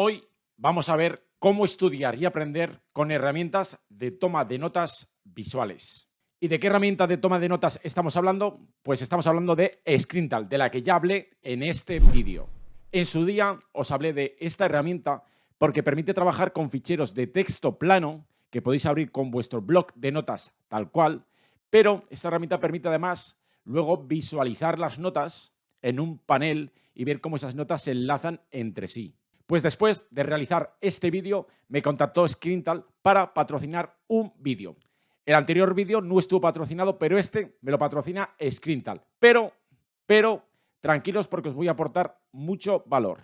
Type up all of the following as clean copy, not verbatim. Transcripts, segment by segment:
Hoy vamos a ver cómo estudiar y aprender con herramientas de toma de notas visuales. ¿Y de qué herramienta de toma de notas estamos hablando? Pues estamos hablando de Screental, de la que ya hablé en este vídeo. En su día os hablé de esta herramienta porque permite trabajar con ficheros de texto plano que podéis abrir con vuestro bloc de notas tal cual, pero esta herramienta permite además luego visualizar las notas en un panel y ver cómo esas notas se enlazan entre sí. Pues después de realizar este vídeo, me contactó Screental para patrocinar un vídeo. El anterior vídeo no estuvo patrocinado, pero este me lo patrocina Screental. Pero, tranquilos porque os voy a aportar mucho valor.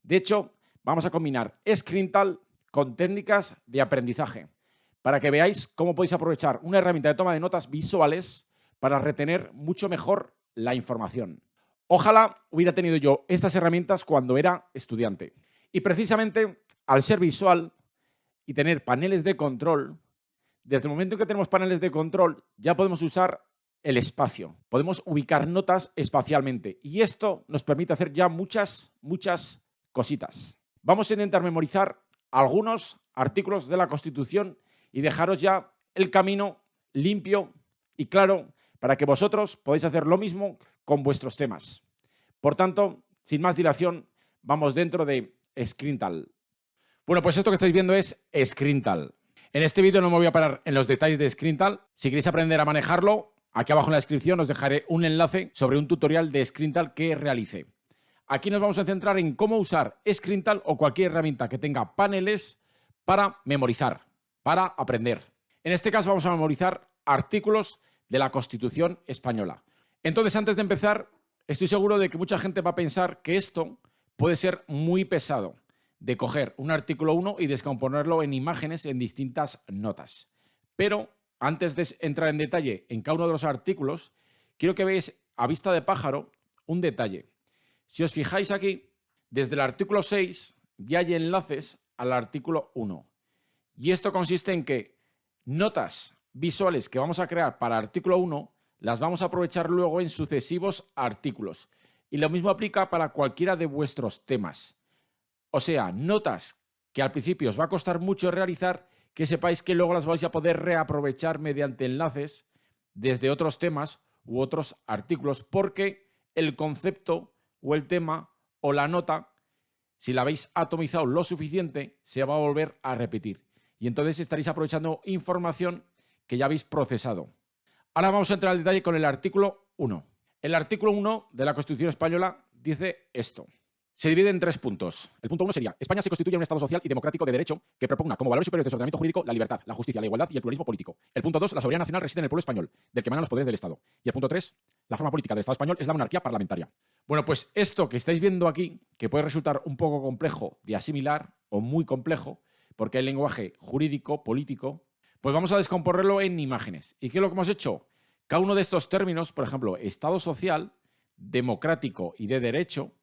De hecho, vamos a combinar Screental con técnicas de aprendizaje para que veáis cómo podéis aprovechar una herramienta de toma de notas visuales para retener mucho mejor la información. Ojalá hubiera tenido yo estas herramientas cuando era estudiante. Y precisamente al ser visual y tener paneles de control, desde el momento en que tenemos paneles de control ya podemos usar el espacio. Podemos ubicar notas espacialmente y esto nos permite hacer ya muchas cositas. Vamos a intentar memorizar algunos artículos de la Constitución y dejaros ya el camino limpio y claro para que vosotros podáis hacer lo mismo con vuestros temas. Por tanto, sin más dilación, vamos dentro de Screental. Bueno, pues esto que estáis viendo es Screental. En este vídeo no me voy a parar en los detalles de Screental. Si queréis aprender a manejarlo, aquí abajo en la descripción os dejaré un enlace sobre un tutorial de Screental que realicé. Aquí nos vamos a centrar en cómo usar Screental o cualquier herramienta que tenga paneles para memorizar, para aprender. En este caso vamos a memorizar artículos de la Constitución española. Entonces, antes de empezar, estoy seguro de que mucha gente va a pensar que esto puede ser muy pesado, de coger un artículo 1 y descomponerlo en imágenes en distintas notas. Pero antes de entrar en detalle en cada uno de los artículos, quiero que veáis a vista de pájaro un detalle. Si os fijáis aquí, desde el artículo 6 ya hay enlaces al artículo 1. Y esto consiste en que notas visuales que vamos a crear para el artículo 1 las vamos a aprovechar luego en sucesivos artículos. Y lo mismo aplica para cualquiera de vuestros temas. O sea, notas que al principio os va a costar mucho realizar, que sepáis que luego las vais a poder reaprovechar mediante enlaces desde otros temas u otros artículos, porque el concepto o el tema o la nota, si la habéis atomizado lo suficiente, se va a volver a repetir. Y entonces estaréis aprovechando información que ya habéis procesado. Ahora vamos a entrar al detalle con el artículo 1. El artículo 1 de la Constitución española dice esto. Se divide en 3 puntos. El punto 1 sería: España se constituye un Estado social y democrático de derecho que propugna como valores superiores de su ordenamiento jurídico la libertad, la justicia, la igualdad y el pluralismo político. El punto 2, la soberanía nacional reside en el pueblo español, del que emanan los poderes del Estado. Y el punto 3, la forma política del Estado español es la monarquía parlamentaria. Bueno, pues esto que estáis viendo aquí, que puede resultar un poco complejo de asimilar o muy complejo, porque hay lenguaje jurídico, político, pues vamos a descomponerlo en imágenes. ¿Y qué es lo que hemos hecho? Cada uno de estos términos, por ejemplo, Estado social, democrático y de derecho,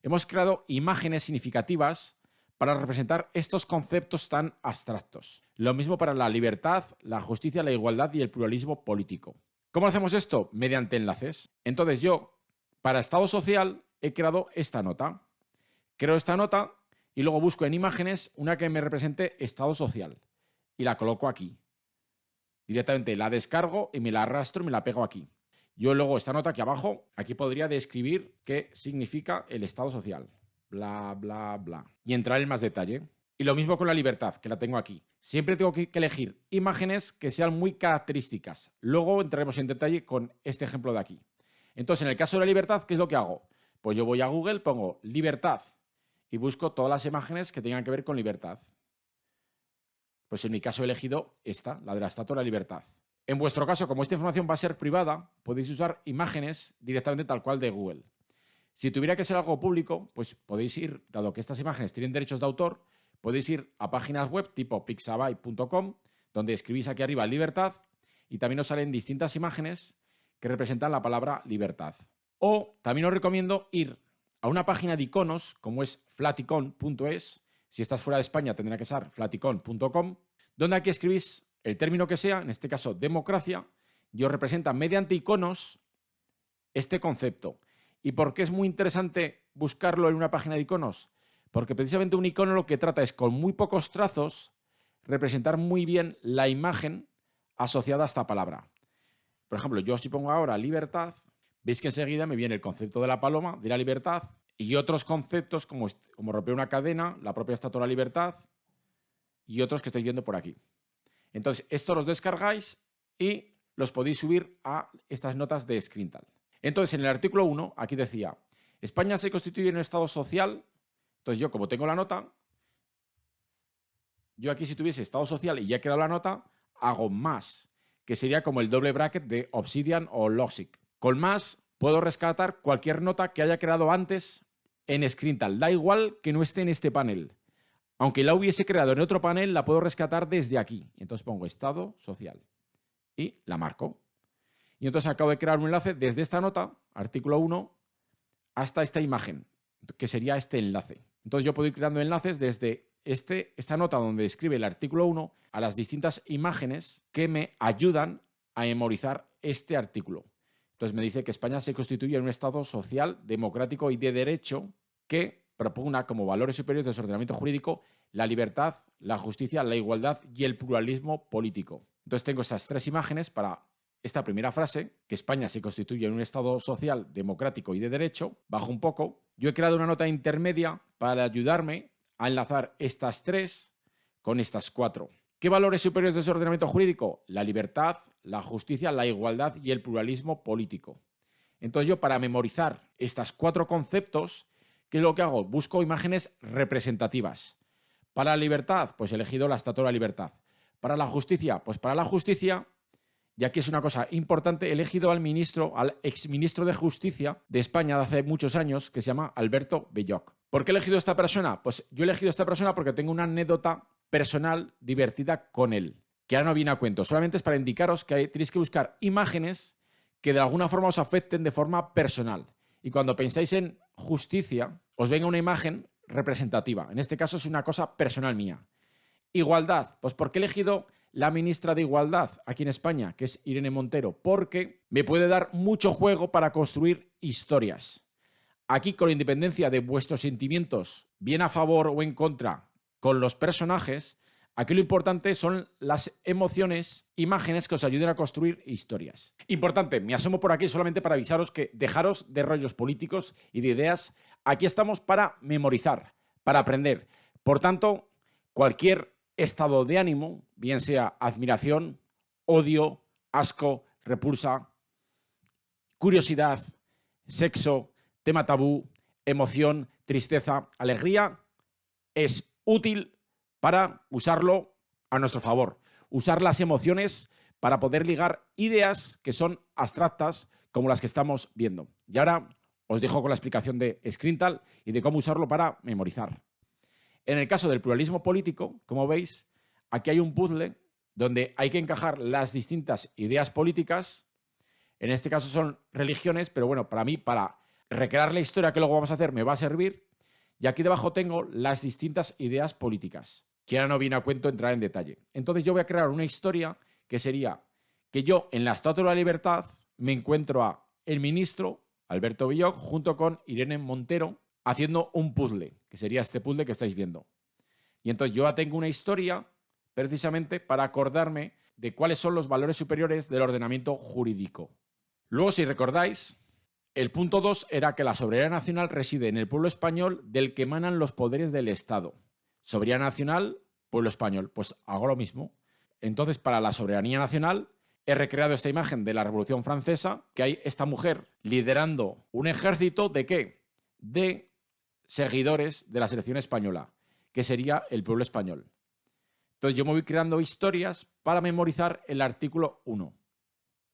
hemos creado imágenes significativas para representar estos conceptos tan abstractos. Lo mismo para la libertad, la justicia, la igualdad y el pluralismo político. ¿Cómo hacemos esto? Mediante enlaces. Entonces yo, para Estado social, he creado esta nota. Creo esta nota y luego busco en imágenes una que me represente Estado social. Y la coloco aquí. Directamente la descargo y me la arrastro y me la pego aquí. Yo luego esta nota aquí abajo, aquí podría describir qué significa el Estado social. Bla, bla, bla. Y entrar en más detalle. Y lo mismo con la libertad, que la tengo aquí. Siempre tengo que elegir imágenes que sean muy características. Luego entraremos en detalle con este ejemplo de aquí. Entonces, en el caso de la libertad, ¿qué es lo que hago? Pues yo voy a Google, pongo libertad y busco todas las imágenes que tengan que ver con libertad. Pues en mi caso he elegido esta, la de la Estatua de la Libertad. En vuestro caso, como esta información va a ser privada, podéis usar imágenes directamente tal cual de Google. Si tuviera que ser algo público, pues podéis ir, dado que estas imágenes tienen derechos de autor, podéis ir a páginas web tipo pixabay.com, donde escribís aquí arriba libertad y también os salen distintas imágenes que representan la palabra libertad. O también os recomiendo ir a una página de iconos como es flaticon.es. Si estás fuera de España tendrá que ser flaticon.com, donde aquí escribís el término que sea, en este caso democracia, y os representa mediante iconos este concepto. ¿Y por qué es muy interesante buscarlo en una página de iconos? Porque precisamente un icono lo que trata es, con muy pocos trazos, representar muy bien la imagen asociada a esta palabra. Por ejemplo, yo si pongo ahora libertad, veis que enseguida me viene el concepto de la paloma, de la libertad, y otros conceptos como romper una cadena, la propia estatua de la libertad, y otros que estáis viendo por aquí. Entonces, estos los descargáis y los podéis subir a estas notas de Screental. Entonces, en el artículo 1, aquí decía, España se constituye en un estado social. Entonces, yo como tengo la nota, yo aquí si tuviese estado social y ya he creado la nota, hago más, que sería como el doble bracket de Obsidian o Logic. Con más puedo rescatar cualquier nota que haya creado antes en Screental. Da igual que no esté en este panel. Aunque la hubiese creado en otro panel, la puedo rescatar desde aquí. Entonces pongo estado social y la marco. Y entonces acabo de crear un enlace desde esta nota, artículo 1, hasta esta imagen, que sería este enlace. Entonces yo puedo ir creando enlaces desde esta nota donde describe el artículo 1 a las distintas imágenes que me ayudan a memorizar este artículo. Entonces me dice que España se constituye en un estado social, democrático y de derecho que propugna como valores superiores de su ordenamiento jurídico la libertad, la justicia, la igualdad y el pluralismo político. Entonces tengo estas tres imágenes para esta primera frase, que España se constituye en un estado social, democrático y de derecho. Bajo un poco. Yo he creado una nota intermedia para ayudarme a enlazar estas tres con estas cuatro. ¿Qué valores superiores de ese ordenamiento jurídico? La libertad, la justicia, la igualdad y el pluralismo político. Entonces yo, para memorizar estos cuatro conceptos, ¿qué es lo que hago? Busco imágenes representativas. Para la libertad, pues he elegido la Estatua de la Libertad. Para la justicia, pues para la justicia, y aquí es una cosa importante, he elegido al exministro de Justicia de España de hace muchos años, que se llama Alberto Belloc. ¿Por qué he elegido a esta persona? Pues yo he elegido a esta persona porque tengo una anécdota personal divertida con él, que ahora no viene a cuento. Solamente es para indicaros que tenéis que buscar imágenes que de alguna forma os afecten de forma personal. Y cuando pensáis en justicia, os venga una imagen representativa. En este caso es una cosa personal mía. Igualdad. Pues ¿por qué he elegido la ministra de Igualdad aquí en España, que es Irene Montero? Porque me puede dar mucho juego para construir historias. Aquí, con independencia de vuestros sentimientos, bien a favor o en contra con los personajes, aquí lo importante son las emociones, imágenes que os ayuden a construir historias. Importante, me asomo por aquí solamente para avisaros que dejaros de rollos políticos y de ideas. Aquí estamos para memorizar, para aprender. Por tanto, cualquier estado de ánimo, bien sea admiración, odio, asco, repulsa, curiosidad, sexo, tema tabú, emoción, tristeza, alegría, es útil para usarlo a nuestro favor. Usar las emociones para poder ligar ideas que son abstractas como las que estamos viendo. Y ahora os dejo con la explicación de Screental y de cómo usarlo para memorizar. En el caso del pluralismo político, como veis, aquí hay un puzzle donde hay que encajar las distintas ideas políticas. En este caso son religiones, pero bueno, para mí, para recrear la historia que luego vamos a hacer, me va a servir. Y aquí debajo tengo las distintas ideas políticas, que ahora no viene a cuento entrar en detalle. Entonces yo voy a crear una historia que sería que yo en la Estatua de la Libertad me encuentro a el ministro Alberto Belloc junto con Irene Montero haciendo un puzzle, que sería este puzzle que estáis viendo. Y entonces yo ya tengo una historia precisamente para acordarme de cuáles son los valores superiores del ordenamiento jurídico. Luego, si recordáis, el punto 2 era que la soberanía nacional reside en el pueblo español del que emanan los poderes del Estado. Soberanía nacional, pueblo español. Pues hago lo mismo. Entonces, para la soberanía nacional, he recreado esta imagen de la Revolución Francesa, que hay esta mujer liderando un ejército ¿de qué? De seguidores de la selección española, que sería el pueblo español. Entonces yo me voy creando historias para memorizar el artículo 1.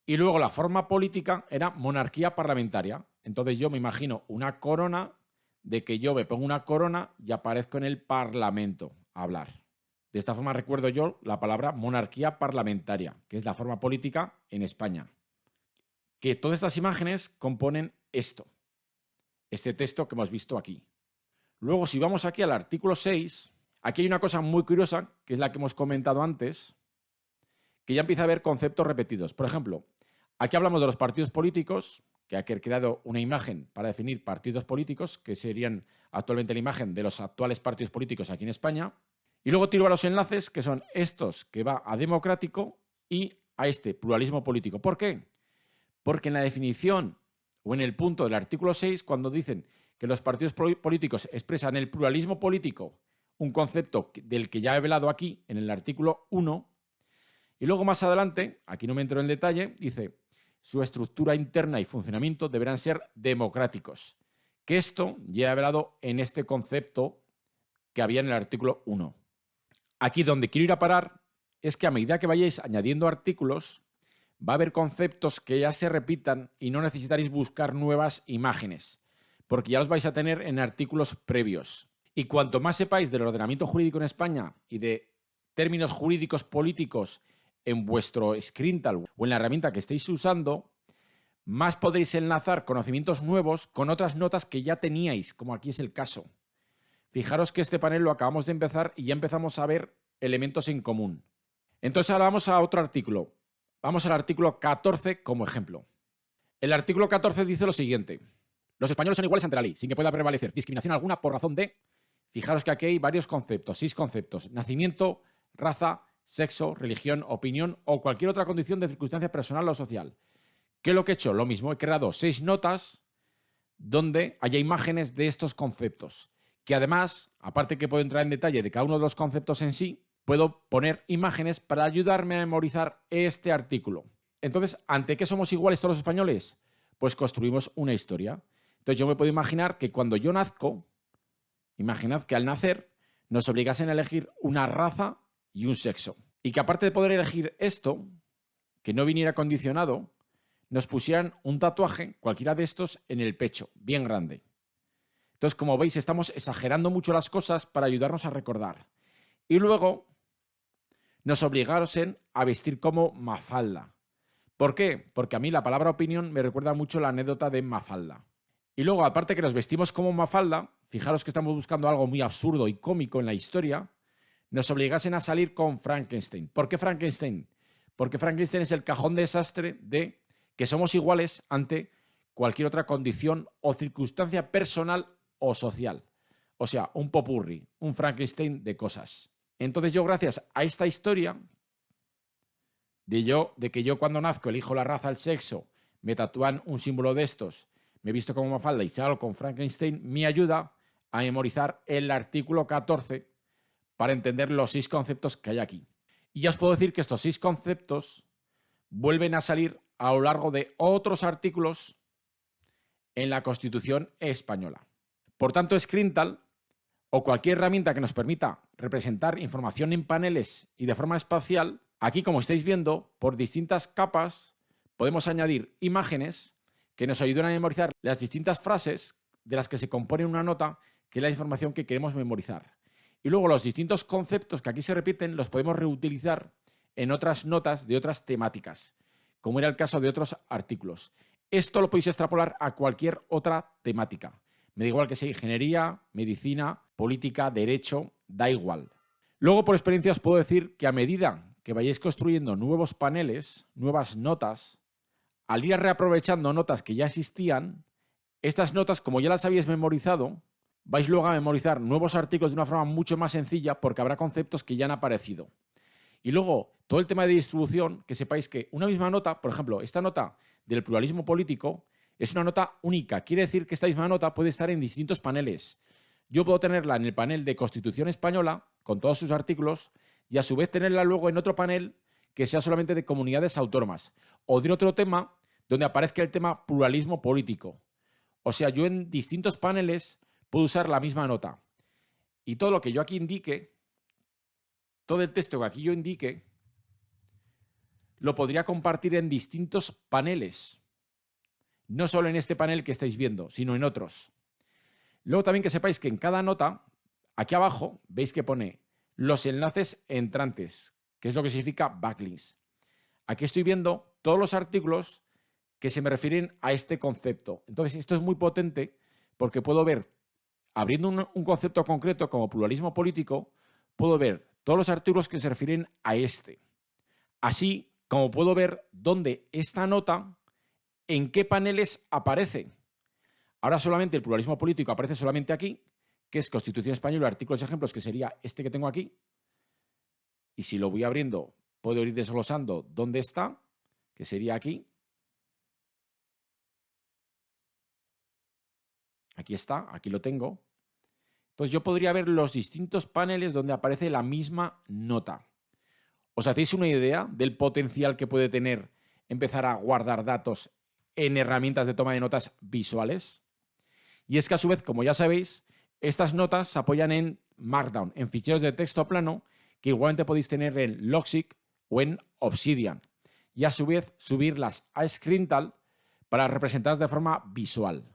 Y luego la forma política era monarquía parlamentaria. Entonces yo me imagino una corona, de que yo me pongo una corona y aparezco en el Parlamento a hablar. De esta forma recuerdo yo la palabra monarquía parlamentaria, que es la forma política en España. Que todas estas imágenes componen este texto que hemos visto aquí. Luego, si vamos aquí al artículo 6, aquí hay una cosa muy curiosa, que es la que hemos comentado antes, que ya empieza a haber conceptos repetidos. Por ejemplo, aquí hablamos de los partidos políticos, que ha creado una imagen para definir partidos políticos, que serían actualmente la imagen de los actuales partidos políticos aquí en España. Y luego tiro a los enlaces, que son estos que va a democrático y a este pluralismo político. ¿Por qué? Porque en la definición o en el punto del artículo 6, cuando dicen que los partidos políticos expresan el pluralismo político, un concepto del que ya he velado aquí en el artículo 1, y luego más adelante, aquí no me entro en detalle, dice, su estructura interna y funcionamiento deberán ser democráticos, que esto ya he velado en este concepto que había en el artículo 1. Aquí donde quiero ir a parar es que a medida que vayáis añadiendo artículos, va a haber conceptos que ya se repitan y no necesitaréis buscar nuevas imágenes, porque ya los vais a tener en artículos previos. Y cuanto más sepáis del ordenamiento jurídico en España y de términos jurídicos políticos en vuestro Screental o en la herramienta que estéis usando, más podréis enlazar conocimientos nuevos con otras notas que ya teníais, como aquí es el caso. Fijaros que este panel lo acabamos de empezar y ya empezamos a ver elementos en común. Entonces ahora vamos a otro artículo. Vamos al artículo 14 como ejemplo. El artículo 14 dice lo siguiente. Los españoles son iguales ante la ley, sin que pueda prevalecer discriminación alguna por razón de... Fijaros que aquí hay varios conceptos, 6 conceptos. Nacimiento, raza, sexo, religión, opinión o cualquier otra condición de circunstancia personal o social. ¿Qué es lo que he hecho? Lo mismo, he creado 6 notas donde haya imágenes de estos conceptos. Que además, aparte que puedo entrar en detalle de cada uno de los conceptos en sí, puedo poner imágenes para ayudarme a memorizar este artículo. Entonces, ¿ante qué somos iguales todos los españoles? Pues construimos una historia. Entonces yo me puedo imaginar que cuando yo nazco, imaginad que al nacer nos obligasen a elegir una raza y un sexo. Y que aparte de poder elegir esto, que no viniera condicionado, nos pusieran un tatuaje, cualquiera de estos, en el pecho, bien grande. Entonces, como veis, estamos exagerando mucho las cosas para ayudarnos a recordar. Y luego nos obligasen a vestir como Mafalda. ¿Por qué? Porque a mí la palabra opinión me recuerda mucho la anécdota de Mafalda. Y luego, aparte que nos vestimos como Mafalda, fijaros que estamos buscando algo muy absurdo y cómico en la historia, nos obligasen a salir con Frankenstein. ¿Por qué Frankenstein? Porque Frankenstein es el cajón desastre de que somos iguales ante cualquier otra condición o circunstancia personal o social. O sea, un popurrí, un Frankenstein de cosas. Entonces yo, gracias a esta historia de que yo cuando nazco elijo la raza, el sexo, me tatúan un símbolo de estos, me visto como Mafalda y salgo con Frankenstein, me ayuda a memorizar el artículo 14 para entender los 6 conceptos que hay aquí. Y ya os puedo decir que estos 6 conceptos vuelven a salir a lo largo de otros artículos en la Constitución española. Por tanto, Screental o cualquier herramienta que nos permita representar información en paneles y de forma espacial, aquí, como estáis viendo, por distintas capas podemos añadir imágenes que nos ayudan a memorizar las distintas frases de las que se compone una nota, que es la información que queremos memorizar. Y luego los distintos conceptos que aquí se repiten los podemos reutilizar en otras notas de otras temáticas, como era el caso de otros artículos. Esto lo podéis extrapolar a cualquier otra temática. Me da igual que sea ingeniería, medicina, política, derecho, da igual. Luego, por experiencia, os puedo decir que a medida que vayáis construyendo nuevos paneles, nuevas notas, al ir reaprovechando notas que ya existían, estas notas, como ya las habéis memorizado, vais luego a memorizar nuevos artículos de una forma mucho más sencilla porque habrá conceptos que ya han aparecido. Y luego, todo el tema de distribución, que sepáis que una misma nota, por ejemplo, esta nota del pluralismo político, es una nota única. Quiere decir que esta misma nota puede estar en distintos paneles. Yo puedo tenerla en el panel de Constitución Española, con todos sus artículos, y a su vez tenerla luego en otro panel que sea solamente de comunidades autónomas. O de otro tema donde aparezca el tema pluralismo político. O sea, yo en distintos paneles puedo usar la misma nota. Y todo lo que yo aquí indique, todo el texto que aquí yo indique, lo podría compartir en distintos paneles. No solo en este panel que estáis viendo, sino en otros. Luego también que sepáis que en cada nota, aquí abajo, veis que pone los enlaces entrantes, que es lo que significa backlinks. Aquí estoy viendo todos los artículos que se me refieren a este concepto. Entonces, esto es muy potente porque puedo ver, abriendo un concepto concreto como pluralismo político, puedo ver todos los artículos que se refieren a este. Así como puedo ver dónde esta nota en qué paneles aparece. Ahora solamente el pluralismo político aparece solamente aquí, que es Constitución Española, artículos y ejemplos, que sería este que tengo aquí. Y si lo voy abriendo, puedo ir desglosando dónde está, que sería aquí. Aquí está, aquí lo tengo. Entonces yo podría ver los distintos paneles donde aparece la misma nota. ¿Os hacéis una idea del potencial que puede tener empezar a guardar datos en herramientas de toma de notas visuales? Y es que a su vez, como ya sabéis, estas notas se apoyan en Markdown, en ficheros de texto plano, que igualmente podéis tener en Logseq o en Obsidian. Y a su vez subirlas a Screental para representarlas de forma visual.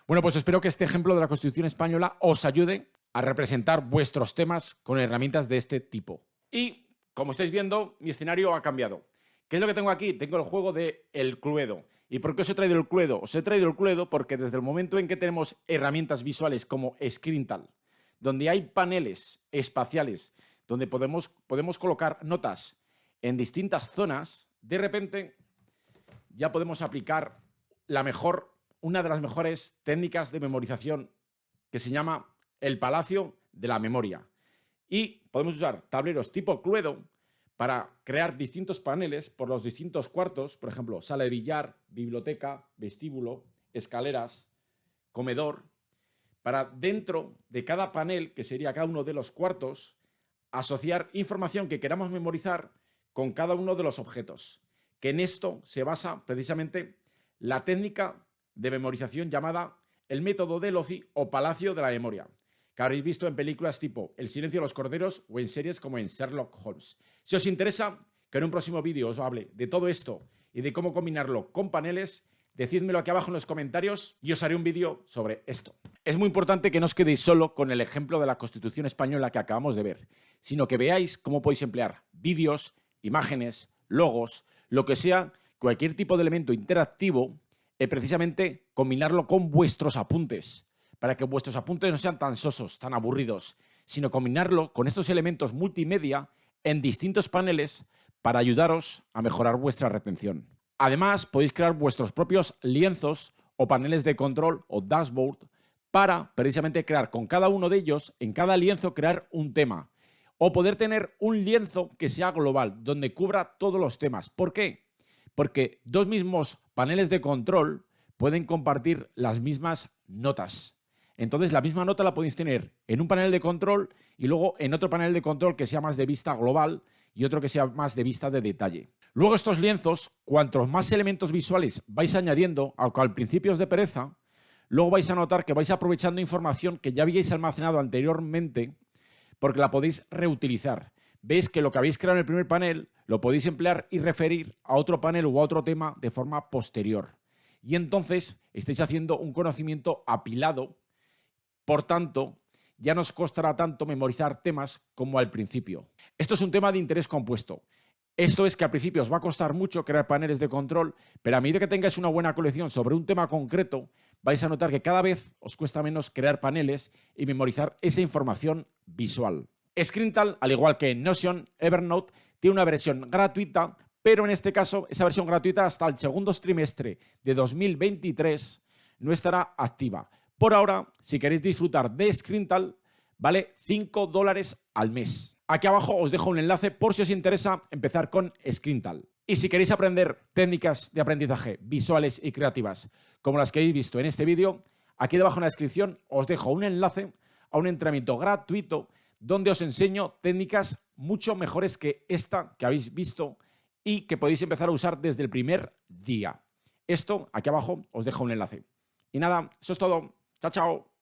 Bueno, pues espero que este ejemplo de la Constitución Española os ayude a representar vuestros temas con herramientas de este tipo. Y, como estáis viendo, mi escenario ha cambiado. ¿Qué es lo que tengo aquí? Tengo el juego de El Cluedo. ¿Y por qué os he traído el Cluedo? Os he traído el Cluedo porque desde el momento en que tenemos herramientas visuales como Screental, donde hay paneles espaciales, donde podemos colocar notas en distintas zonas, de repente ya podemos aplicar una de las mejores técnicas de memorización que se llama el Palacio de la Memoria. Y podemos usar tableros tipo Cluedo para crear distintos paneles por los distintos cuartos, por ejemplo, sala de billar, biblioteca, vestíbulo, escaleras, comedor, para dentro de cada panel, que sería cada uno de los cuartos, asociar información que queramos memorizar con cada uno de los objetos. Que en esto se basa precisamente la técnica de memorización llamada el método de Loci o Palacio de la Memoria, que habréis visto en películas tipo El silencio de los corderos o en series como en Sherlock Holmes. Si os interesa que en un próximo vídeo os hable de todo esto y de cómo combinarlo con paneles, decídmelo aquí abajo en los comentarios y os haré un vídeo sobre esto. Es muy importante que no os quedéis solo con el ejemplo de la Constitución Española que acabamos de ver, sino que veáis cómo podéis emplear vídeos, imágenes, logos, lo que sea, cualquier tipo de elemento interactivo, precisamente combinarlo con vuestros apuntes, para que vuestros apuntes no sean tan sosos, tan aburridos, sino combinarlo con estos elementos multimedia en distintos paneles para ayudaros a mejorar vuestra retención. Además, podéis crear vuestros propios lienzos o paneles de control o dashboard para precisamente crear con cada uno de ellos, en cada lienzo, crear un tema. O poder tener un lienzo que sea global, donde cubra todos los temas. ¿Por qué? Porque dos mismos paneles de control pueden compartir las mismas notas. Entonces, la misma nota la podéis tener en un panel de control y luego en otro panel de control que sea más de vista global y otro que sea más de vista de detalle. Luego, estos lienzos, cuantos más elementos visuales vais añadiendo, aunque al principio os dé pereza, luego vais a notar que vais aprovechando información que ya habíais almacenado anteriormente porque la podéis reutilizar. Veis que lo que habéis creado en el primer panel lo podéis emplear y referir a otro panel u a otro tema de forma posterior. Y entonces estáis haciendo un conocimiento apilado. Por tanto, ya no os costará tanto memorizar temas como al principio. Esto es un tema de interés compuesto. Esto es que al principio os va a costar mucho crear paneles de control, pero a medida que tengáis una buena colección sobre un tema concreto, vais a notar que cada vez os cuesta menos crear paneles y memorizar esa información visual. Screental, al igual que Notion, Evernote, tiene una versión gratuita, pero en este caso esa versión gratuita hasta el segundo trimestre de 2023 no estará activa. Por ahora, si queréis disfrutar de Screental, vale $5 al mes. Aquí abajo os dejo un enlace por si os interesa empezar con Screental. Y si queréis aprender técnicas de aprendizaje visuales y creativas como las que habéis visto en este vídeo, aquí debajo en la descripción os dejo un enlace a un entrenamiento gratuito donde os enseño técnicas mucho mejores que esta que habéis visto y que podéis empezar a usar desde el primer día. Esto, aquí abajo, os dejo un enlace. Y nada, eso es todo. Chao, chao.